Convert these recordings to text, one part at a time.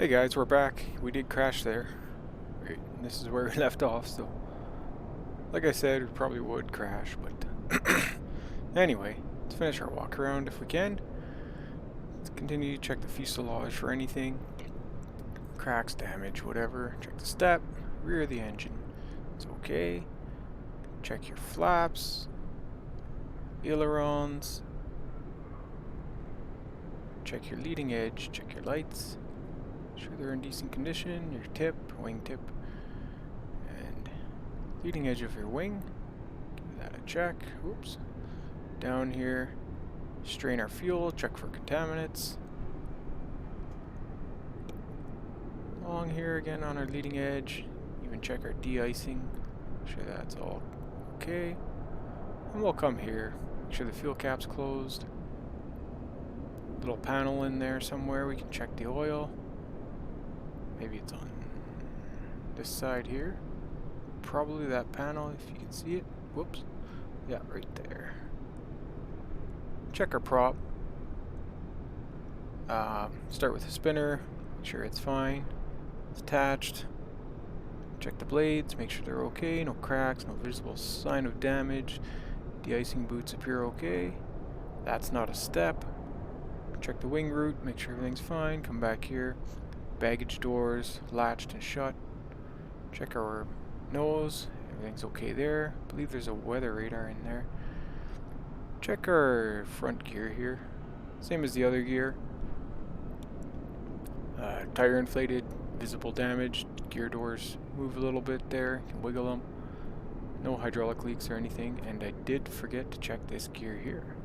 Hey guys, we're back. We did crash there. Right, and this is where we left off, so like I said, we probably would crash, but anyway, let's finish our walk around if we can. Let's continue to check the fuselage for anything. Cracks, damage, whatever. Check the step, rear of the engine. It's okay. Check your flaps, ailerons. Check your leading edge, check your lights. Sure they're in decent condition, your tip, wing tip, and leading edge of your wing. Give that a check. Oops. Down here, strain our fuel, check for contaminants. Along here again on our leading edge, even check our de-icing. Make sure that's all okay. And we'll come here, make sure the fuel cap's closed. Little panel in there somewhere, we can check the oil. Maybe it's on this side here. Probably that panel if you can see it. Whoops. Yeah, right there. Check our prop. Start with the spinner. Make sure it's fine. It's attached. Check the blades. Make sure they're okay. No cracks. No visible sign of damage. De-icing boots appear okay. That's not a step. Check the wing root. Make sure everything's fine. Come back here. Baggage doors latched and shut. Check our nose. Everything's okay there. I believe there's a weather radar in there. Check our front gear here. Same as the other gear. Tire inflated. Visible damage. Gear doors move a little bit there. You can wiggle them. No hydraulic leaks or anything. And I did forget to check this gear here.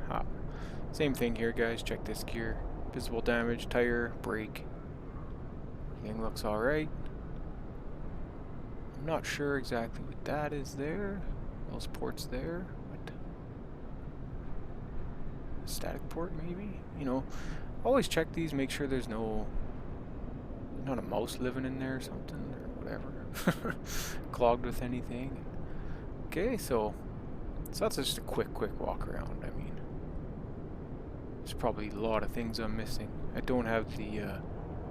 Ha. Same thing here, guys. Check this gear. Visible damage. Tire. Brake. Everything looks alright. I'm not sure exactly what that is there. Those ports there. But a static port maybe? You know, always check these, make sure there's not a mouse living in there or something or whatever. Clogged with anything. Okay, so that's just a quick walk around. I mean, there's probably a lot of things I'm missing. I don't have the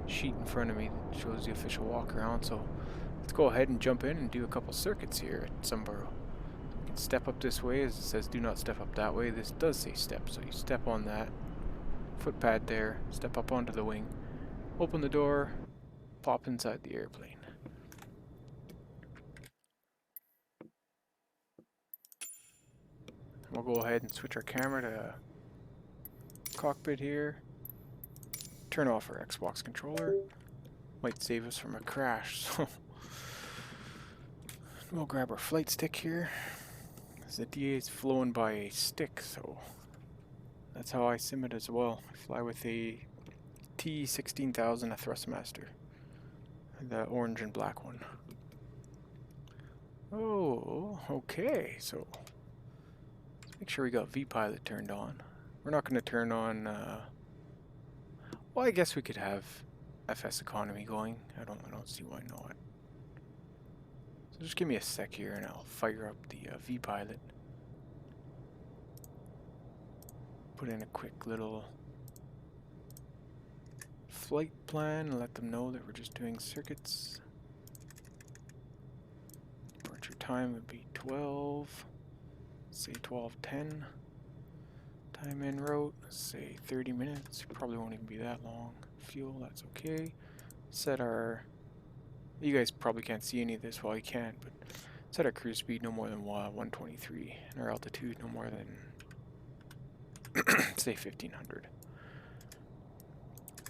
sheet in front of me that shows the official walk around, so let's go ahead and jump in and do a couple circuits here at Sumburgh. You can step up this way, as it says do not step up that way. This does say step, so you step on that foot pad there, step up onto the wing, open the door, pop inside the airplane. We'll go ahead and switch our camera to cockpit here. Turn off our Xbox controller. Might save us from a crash, so we'll grab our flight stick here. The DA is flown by a stick, so that's how I sim it as well. I fly with a T16000, a Thrustmaster, the orange and black one. Oh, okay, so let's make sure we got VPilot turned on. We're not going to turn on, well, I guess we could have FSEconomy going. I don't see why not. So just give me a sec here and I'll fire up the VPilot. Put in a quick little flight plan and let them know that we're just doing circuits. Departure time would be 12, say 12:10. Time en route, say 30 minutes. Probably won't even be that long. Fuel, that's okay. Set our, you guys probably can't see any of this, well you can, but set our cruise speed no more than 123 and our altitude no more than say 1500.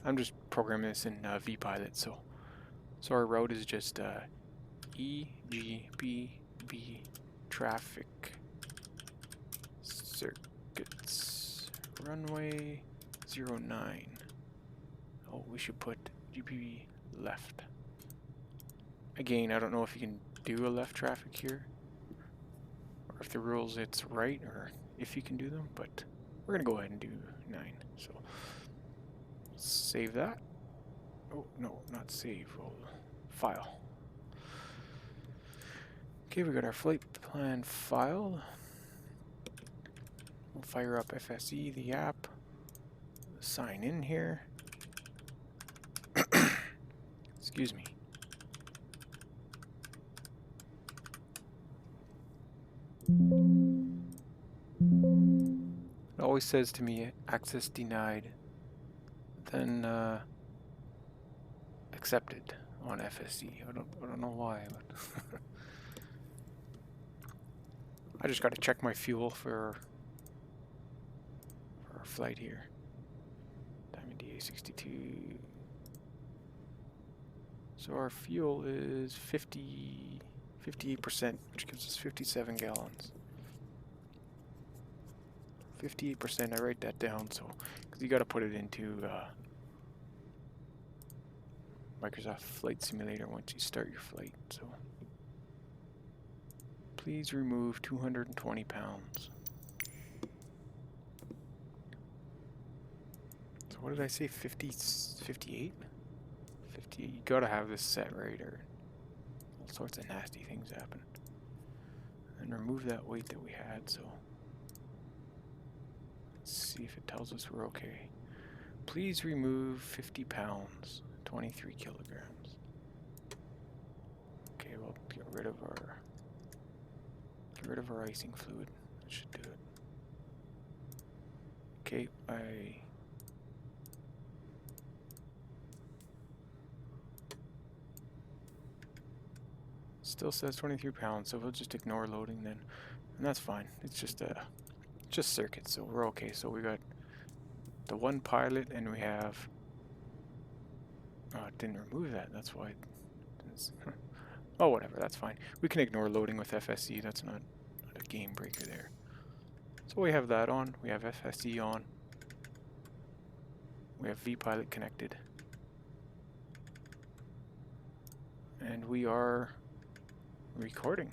I'm just programming this in VPilot, so our route is just EGPB traffic circuits runway 09. Oh, we should put GPB left. Again, I don't know if you can do a left traffic here, or if the rules it's right, or if you can do them, but we're gonna go ahead and do 9. So save that. Oh no, not save. Oh, file. Okay, we got our flight plan file. We'll fire up FSE, the app. Sign in here. Excuse me. It always says to me, access denied, then accepted on FSE. I don't know why, but I just got to check my fuel for our flight here. Diamond DA62. So our fuel is 58%, which gives us 57 gallons. 58%, I write that down, so, because you got to put it into Microsoft Flight Simulator once you start your flight, so. Please remove 220 pounds. So what did I say, 58? 58, you gotta have this set right, or all sorts of nasty things happen. And remove that weight that we had, so. Let's see if it tells us we're okay. Please remove 50 pounds, 23 kilograms. Okay, we'll get rid of our icing fluid. That should do it. Okay, still says 23 pounds, so we'll just ignore loading then. And that's fine. It's just circuits, so we're okay. So we got the one pilot, and we have it didn't remove that, that's why oh, whatever, that's fine. We can ignore loading with FSE, that's not a game breaker there. So we have that on, we have FSE on, we have vPilot connected, and we are recording.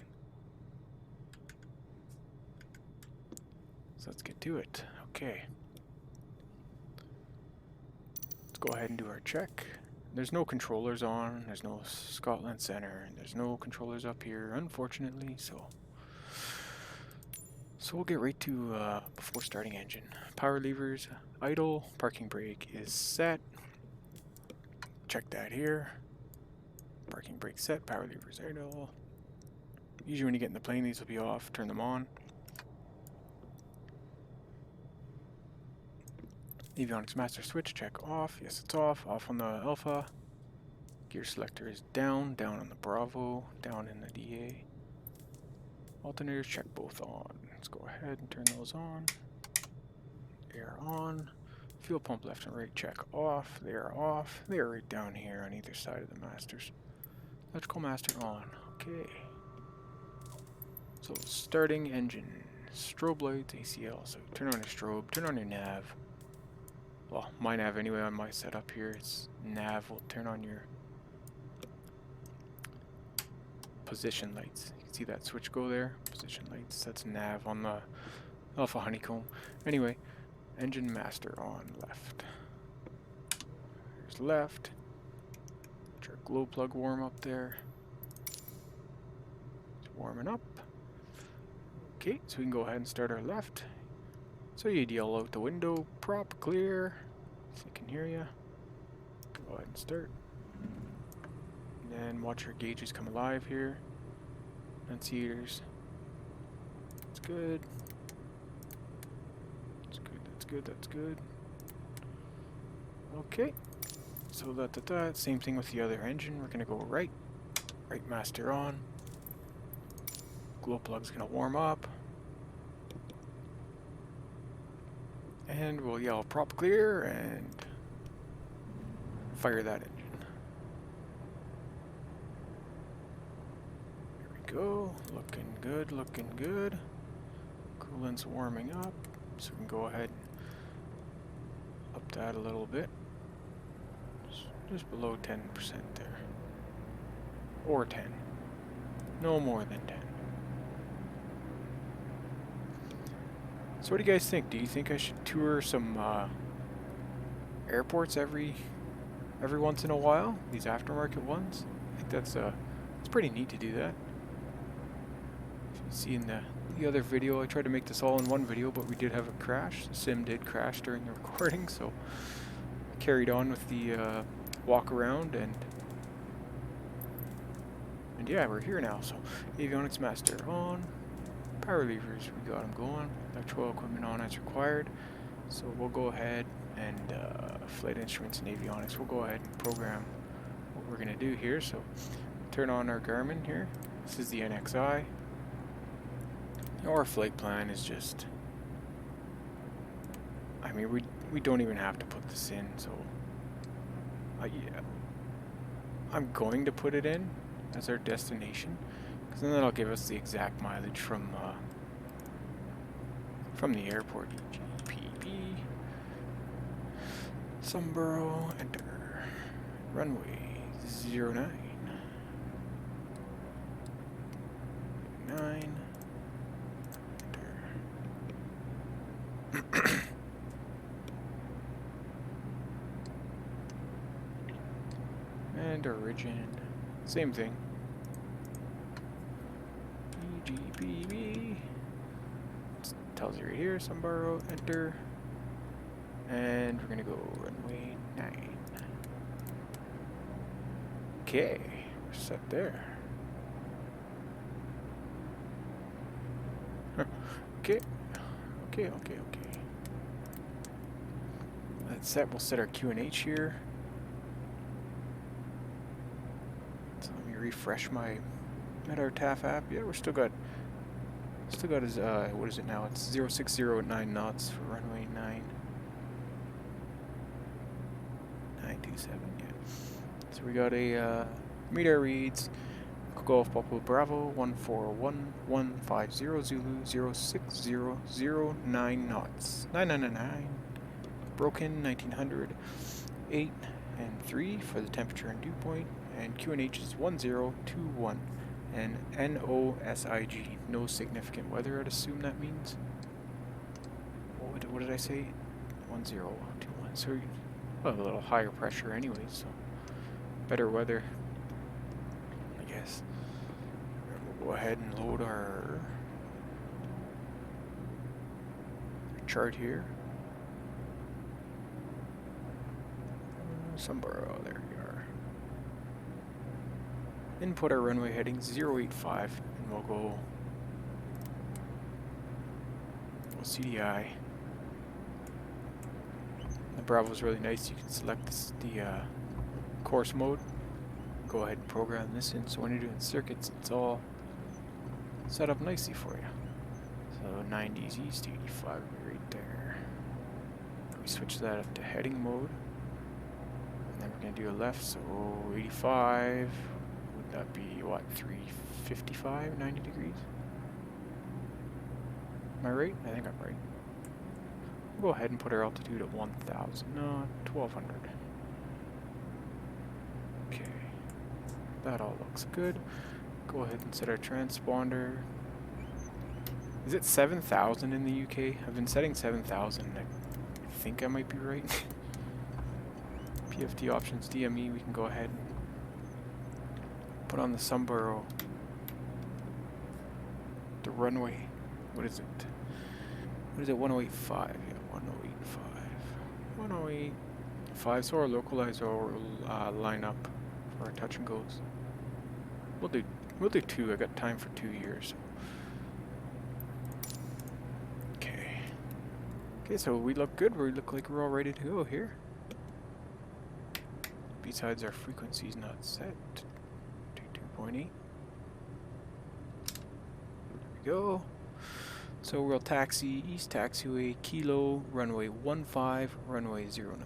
So let's get to it. Okay. Let's go ahead and do our check. There's no controllers on, there's no Scotland Center, and there's no controllers up here, unfortunately, so we'll get right to before starting engine. Power levers, idle, parking brake is set. Check that here. Parking brake set, power levers idle. Usually when you get in the plane, these will be off, turn them on. Avionics master switch, check off. Yes, it's off. Off on the Alpha. Gear selector is down. Down on the Bravo. Down in the DA. Alternators, check both on. Let's go ahead and turn those on. Air on. Fuel pump left and right, check off. They are off. They are right down here on either side of the masters. Electrical master on. Okay. So starting engine. Strobe lights, ACL. So turn on your strobe. Turn on your nav. Well, my nav anyway on my setup here, it's nav will turn on your position lights. You can see that switch go there, position lights, that's nav on the Alpha Honeycomb. Anyway, engine master on left. There's left. Get your glow plug warm up there. It's warming up. Okay, so we can go ahead and start our left. So you'd yell out the window, prop clear, so I can hear you. Go ahead and start. And then watch your gauges come alive here. Annunciators. That's good. That's good, that's good, that's good. Okay. So same thing with the other engine. We're gonna go right. Right master on. Glow plug's gonna warm up. And we'll yell prop clear and fire that engine. There we go. Looking good, looking good. Coolant's warming up, so we can go ahead and up that a little bit. Just below 10% there. Or 10. No more than 10. So what do you guys think? Do you think I should tour some airports every once in a while? These aftermarket ones? I think that's it's pretty neat to do that. If you see in the other video, I tried to make this all in one video, but we did have a crash. The sim did crash during the recording, so I carried on with the walk around and And yeah, we're here now. So avionics master on, power levers, we got them going, electrical equipment on as required. So we'll go ahead and flight instruments and avionics, we'll go ahead and program what we're going to do here. So turn on our Garmin here. This is the NXI. Our flight plan is just, I mean, we don't even have to put this in, so yeah, I'm going to put it in as our destination, because then that'll give us the exact mileage from the airport. EGPB, Sumburgh, enter, runway 09, 9, enter. And origin, same thing. EGPB, it tells you right here, Sumburgh, enter. And we're gonna go runway 9. Okay, we're set there. Okay. That's set. We'll set our QNH here. So let me refresh my MetaRTAF app. Yeah, we're still got his what is it now? It's 060 knots for runway 9. 927. Yeah. So we got a meet our reads. Golf Papa Bravo 141-150 Zulu 06009 knots 999. Broken 1900 8 and 3 for the temperature and dew point, and QNH is 1021 and NOSIG, no significant weather. I'd assume that means. What did I say? 1021. So well, a little higher pressure anyway, so better weather, I guess. We'll go ahead and load our chart here. Sumburgh, there we are. Input our runway heading 085, and we'll go CDI. The Bravo is really nice. You can select the course mode. Go ahead and program this in. So when you're doing circuits, it's all set up nicely for you. So 90s east, 85 right there. We switch that up to heading mode. And then we're going to do a left, so 85. Would that be, what, 355, 90 degrees? Am I right? I think I'm right. We'll go ahead and put our altitude at 1,000. No, 1,200. Okay. That all looks good. Go ahead and set our transponder. Is it 7,000 in the UK? I've been setting 7,000. I think I might be right. PFT options, DME, we can go ahead and put on the Sumburgh. The runway. What is it? What is it? 1085. Yeah, 1085. 1085. So our localizer will line up for our touch and goes. We'll do 2. I got time for 2 years. Okay, so we look good. We look like we're all ready to go here. Besides, our frequency's not set to 2.8. There we go. So we'll taxi East Taxiway Kilo runway 15, runway 09.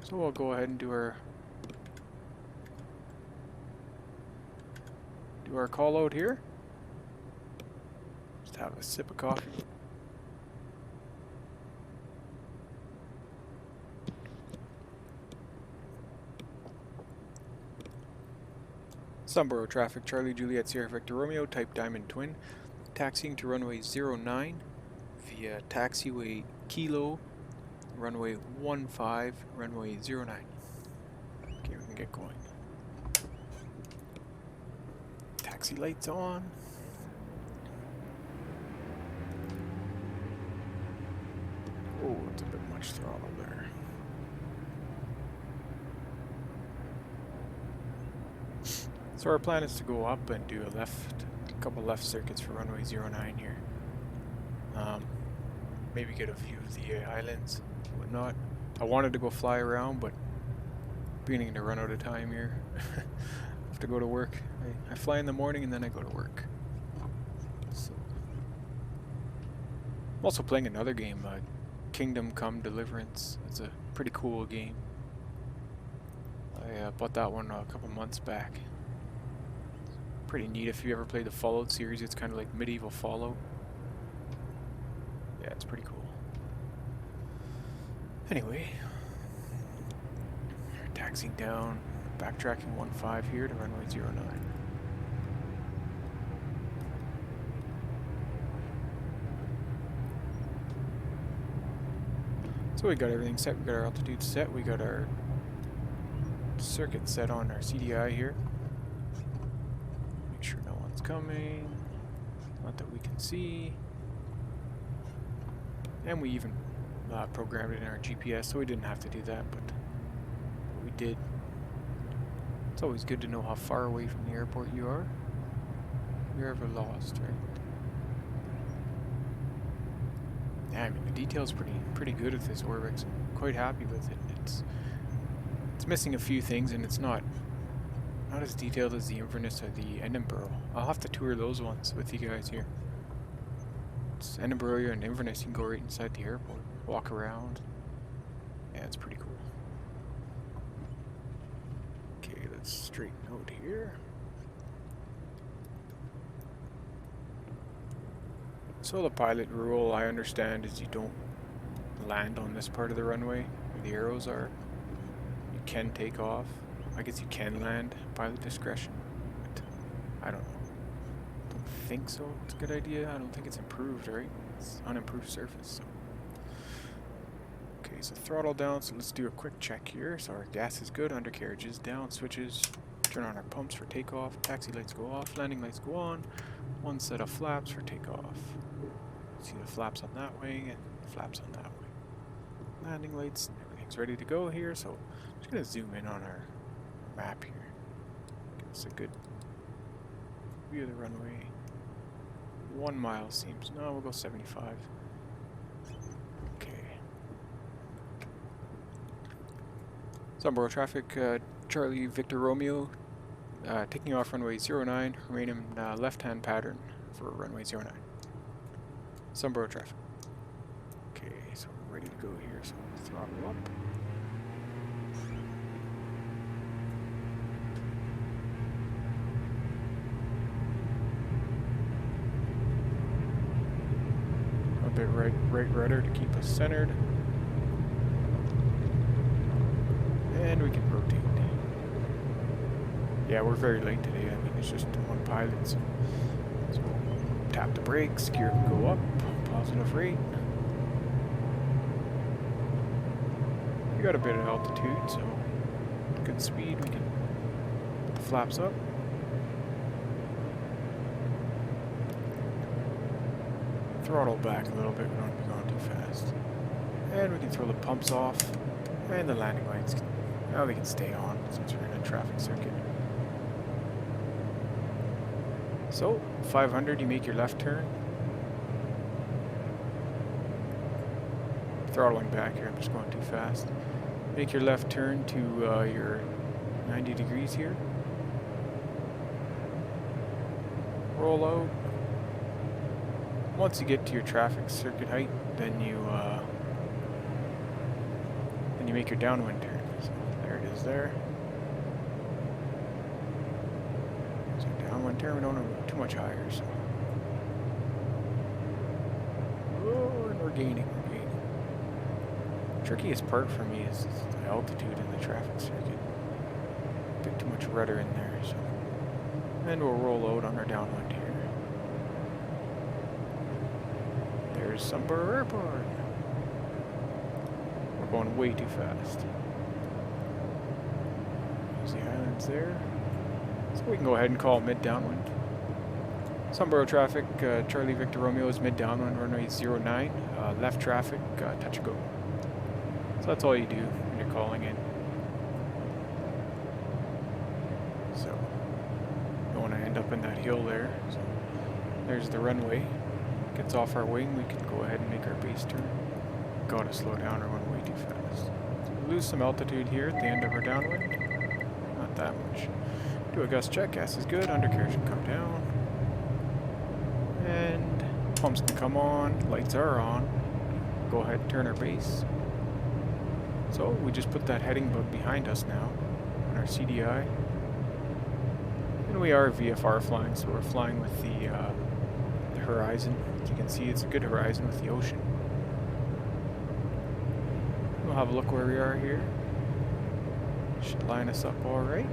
So we'll go ahead and do our call out here. Just have a sip of coffee. Sumburgh traffic, Charlie Juliet Sierra Victor Romeo, type Diamond Twin, taxiing to runway 09 via taxiway Kilo, runway 15, runway 09. Okay, we can get going. Taxi lights on. Oh, It's a bit much throttle there. So our plan is to go up and do a couple left circuits for runway 09 here. Maybe get a view of the islands, whatnot. I wanted to go fly around, but beginning to run out of time here. I have to go to work. I fly in the morning and then I go to work. So. I'm also playing another game, Kingdom Come Deliverance. It's a pretty cool game. I bought that one a couple months back. Pretty neat. If you ever played the Fallout series, it's kind of like medieval Fallout. Yeah, it's pretty cool. Anyway, taxiing down, backtracking 15 here to runway 09. So we got everything set, we got our altitude set, we got our circuit set on our CDI here. Make sure no one's coming, not that we can see. And we even programmed it in our GPS, so we didn't have to do that, but we did. It's always good to know how far away from the airport you are. You're ever lost, right? Yeah, I mean the detail's pretty good with this Orbix. I'm quite happy with it. It's missing a few things, and it's not as detailed as the Inverness or the Edinburgh. I'll have to tour those ones with you guys here. It's Edinburgh and Inverness. You can go right inside the airport, walk around. Yeah, it's pretty cool. Okay, let's straighten out here. So the pilot rule, I understand, is you don't land on this part of the runway where the arrows are. You can take off. I guess you can land, pilot discretion, but I don't know. Don't think so. It's a good idea. I don't think it's improved, right? It's unimproved surface. So. Okay, so throttle down. So let's do a quick check here. So our gas is good. Undercarriage is down. Switches. Turn on our pumps for takeoff. Taxi lights go off. Landing lights go on. One set of flaps for takeoff. See the flaps on that wing and flaps on that wing. Landing lights. Everything's ready to go here. So I'm just gonna zoom in on our map here. Give us a good view of the runway. 1 mile seems. No, we'll go 75. Okay. Sumburgh traffic. Charlie Victor Romeo. Taking off runway 09. Remain in left-hand pattern for runway 09. Sumburgh traffic. Okay, so we're ready to go here. So throttle up. A bit right rudder to keep us centered. And we can rotate. Yeah, we're very late today. I mean, it's just one pilot, so tap the brakes, gear can go up, positive rate. We got a bit of altitude, so good speed. We can put the flaps up. Throttle back a little bit, we don't want to be going too fast. And we can throw the pumps off, and the landing lights, now they can stay on since we're in a traffic circuit. So, 500, you make your left turn. Throttling back here, I'm just going too fast. Make your left turn to your 90 degrees here. Roll out. Once you get to your traffic circuit height, then you make your downwind turn. So there it is there. So downwind turn, we don't want to go too much higher. So. Oh, and we're gaining. Trickiest part for me is the altitude in the traffic circuit. A bit too much rudder in there. So. And we'll roll out on our downwind here. There's Sumburgh Airport. We're going way too fast. There's the islands there. So we can go ahead and call mid downwind. Sumburgh traffic, Charlie Victor Romeo is mid downwind, runway 09. Left traffic, touch go. So that's all you do when you're calling in. So you don't want to end up in that hill there. So there's the runway. Gets off our wing, we can go ahead and make our base turn. Gotta slow down or run way too fast. So we lose some altitude here at the end of our downwind. Not that much. Do a gust check, gas is good, undercarriage can come down. And pumps can come on, lights are on. Go ahead and turn our base. So we just put that heading bug behind us now on our CDI. And we are VFR flying, so we're flying with the horizon. As you can see, it's a good horizon with the ocean. We'll have a look where we are here. Should line us up all right.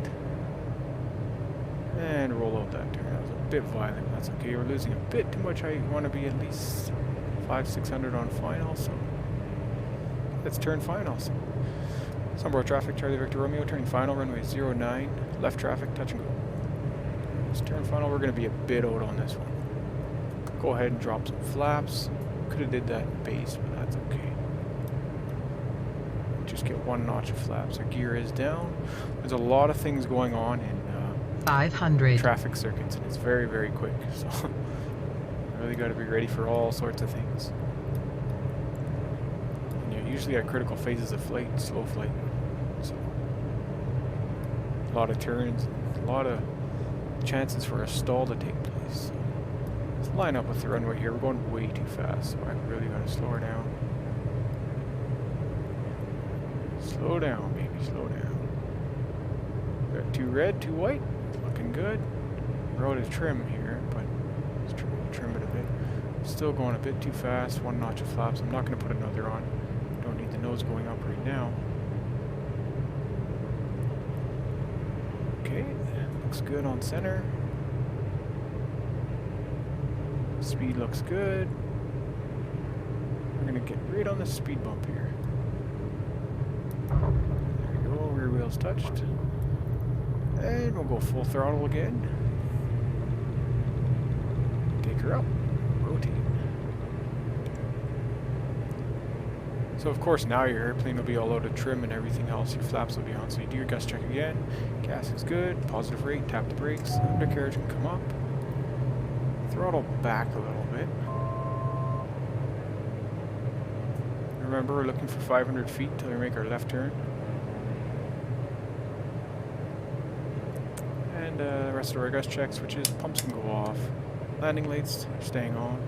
And roll out that turn. That was a bit violent. That's okay. We're losing a bit too much height. We want to be at least 500-600 on final, so let's turn final. So, Sumburgh traffic, Charlie Victor Romeo, turning final, runway 09, left traffic, touch and go. Let's turn final. We're going to be a bit out on this one. Go ahead and drop some flaps. Could have did that in base, but that's okay. Just get 1 notch of flaps. Our gear is down. There's a lot of things going on in 500 traffic circuits, and it's very, very quick. So really got to be ready for all sorts of things. And you're usually at critical phases of flight, slow flight. So a lot of turns, a lot of chances for a stall to take place. So let's line up with the runway here. We're going way too fast, so I really got to slow her down. Slow down, baby, slow down. We got 2 red, 2 white. Looking good. Road is trim here, but let's trim it a bit. Still going a bit too fast. 1 notch of flaps. I'm not going to put another on. Don't need the nose going up right now. Okay, looks good on center. Speed looks good. We're going to get right on the speed bump here. There we go, rear wheels touched. And we'll go full throttle again. Take her up. Rotate. So of course now your airplane will be all out of trim and everything else. Your flaps will be on. So you do your gust check again. Gas is good. Positive rate. Tap the brakes. Undercarriage can come up. Throttle back a little bit. Remember, we're looking for 500 feet till we make our left turn. And the rest of our gust checks, which is pumps can go off, landing lights are staying on,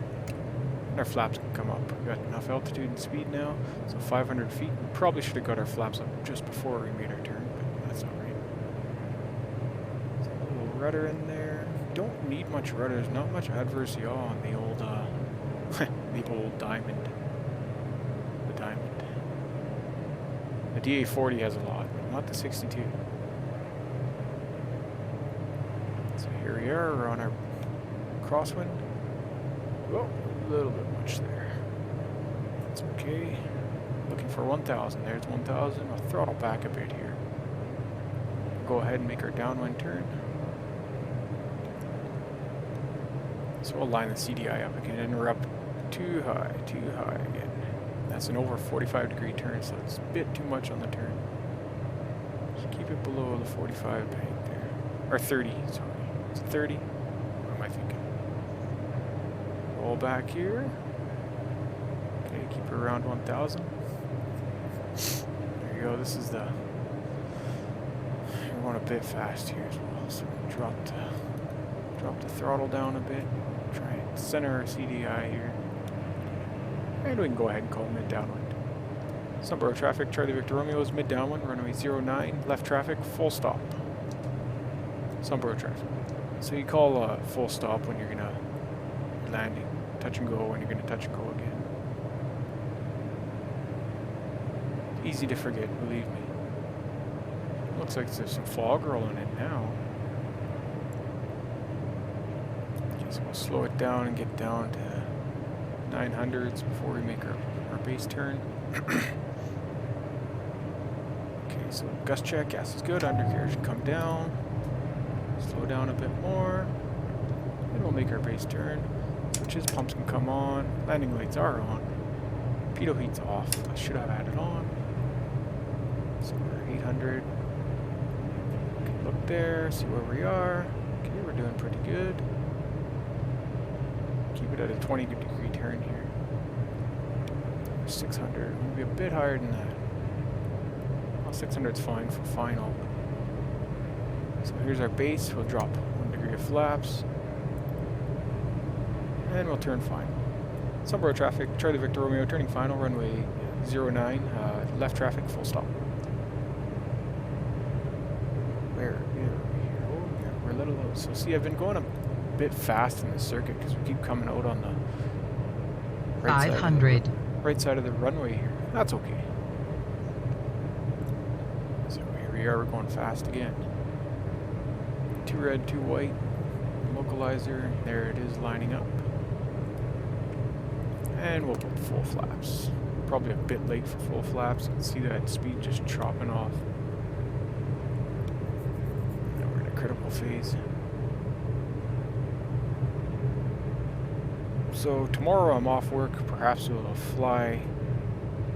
and our flaps can come up. We've got enough altitude and speed now, so 500 feet. We probably should have got our flaps up just before we made our turn, but that's alright. So a little rudder in there. Don't need much rudder. There's not much adverse yaw on the old, the old Diamond. The Diamond. The DA40 has a lot, but not the 62. Here we are, we're on our crosswind. Oh, a little bit much there. That's okay. Looking for 1,000. There's 1,000. I'll throttle back a bit here. Go ahead and make our downwind turn. So we'll line the CDI up again and we're up too high again. That's an over 45-degree turn, so it's a bit too much on the turn. Just keep it below the 45 bank there. Or 30, sorry. It's 30. What am I thinking? Roll back here. Okay, keep her around 1,000. There you go. This is the. We're going a bit fast here as well, so drop the throttle down a bit. Try and center our CDI here, and we can go ahead and call mid downwind. Sumburgh traffic, Charlie Victor Romeo is mid downwind, runway 09, left traffic, full stop. Sumburgh traffic. So you call full stop when you're gonna landing, touch and go when you're gonna touch and go again. Easy to forget, believe me. Looks like there's some fog rolling in now. Okay, so we'll slow it down and get down to 900s before we make our base turn. Okay, so gust check, gas is good, undercarriage can come down. Slow down a bit more, and we'll make our base turn. Switches, pumps can come on, landing lights are on, pitot heat's off, I should have had it on. So we're 800. Look there, see where we are. Okay, we're doing pretty good. Keep it at a 20-degree turn here. 600, maybe a bit higher than that. Well, 600 is fine for final. So here's our base. We'll drop 1 degree of flaps. And we'll turn final. Sumburgh traffic, Charlie Victor Romeo, turning final, runway 09, left traffic, full stop. Where are we here? Oh, yeah, we're a little low. So see, I've been going a bit fast in the circuit because we keep coming out on the right 500. Right side of the runway here. That's okay. So here we are, we're going fast again. 2 red, 2 white. Localizer, there it is lining up. And we'll put full flaps. Probably a bit late for full flaps. You can see that speed just chopping off. Now we're in a critical phase. So tomorrow I'm off work. Perhaps we'll fly,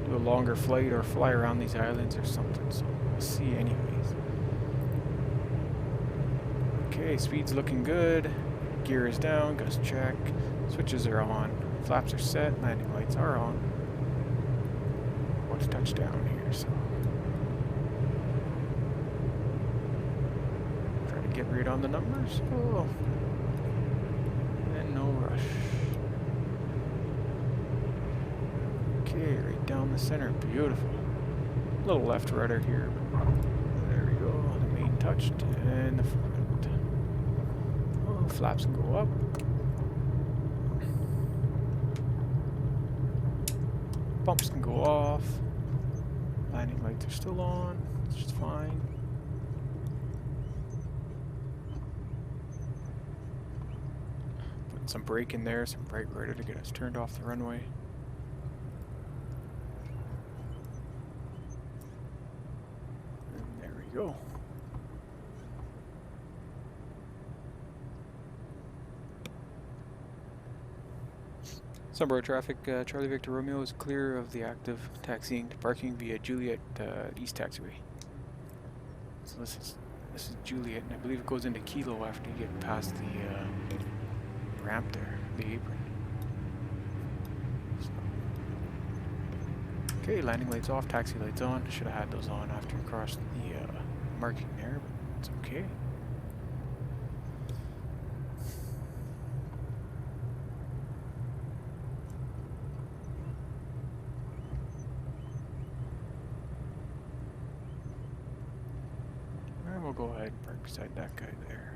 do a longer flight or fly around these islands or something. So we'll see anyways. Okay, speed's looking good. Gear is down, gust check. Switches are on. Flaps are set, landing lights are on. About to touch down here, so. Try to get rid on the numbers. Oh. And no rush. Okay, right down the center, beautiful. Little left rudder here. There we go, the main touched, and the front. Oh, flaps can go up. Bumps can go off. Landing lights are still on. It's just fine. Putting some brake in there, some brake rudder to get us turned off the runway. And there we go. Sumburgh traffic, Charlie Victor Romeo is clear of the active taxiing to parking via Juliet East Taxiway. So this is Juliet, and I believe it goes into Kilo after you get past the ramp there, the apron. So. Okay, landing lights off, taxi lights on. Should have had those on after you crossed the marking there, but it's okay. We'll go ahead and park beside that guy there.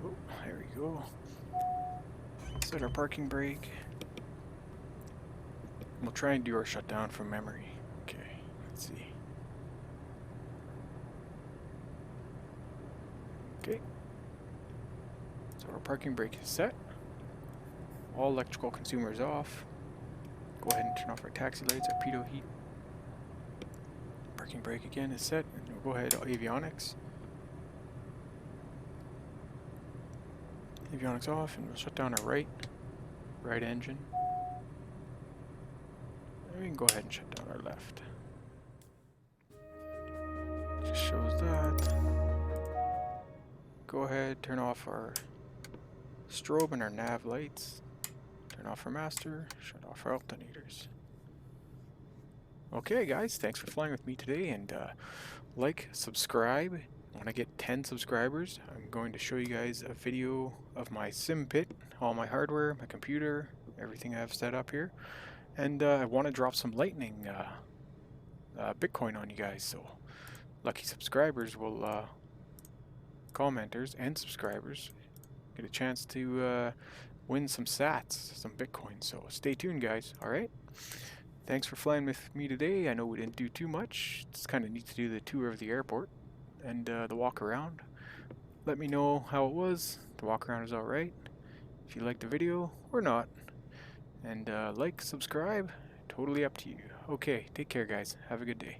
Oh, there we go. Set our parking brake. We'll try and do our shutdown from memory. Okay, let's see. Okay. So our parking brake is set. All electrical consumers off. Go ahead and turn off our taxi lights, our pitot heat. Parking brake again is set. And we'll go ahead, avionics. Avionics off, and we'll shut down our right engine. And we can go ahead and shut down our left. Just shows that. Go ahead, turn off our strobe and our nav lights. Turn off our master, shut off our alternators. Okay guys, thanks for flying with me today, and like, subscribe. When I get 10 subscribers, I'm going to show you guys a video of my sim pit, all my hardware, my computer, everything I have set up here. And I want to drop some Lightning Bitcoin on you guys, so lucky subscribers will commenters and subscribers get a chance to win some sats, some Bitcoin. So stay tuned, guys. All right. Thanks for flying with me today. I know we didn't do too much. It's kind of neat to do the tour of the airport and the walk around. Let me know how it was. The walk around is all right. If you liked the video or not. And like, subscribe, totally up to you. Okay, take care, guys. Have a good day.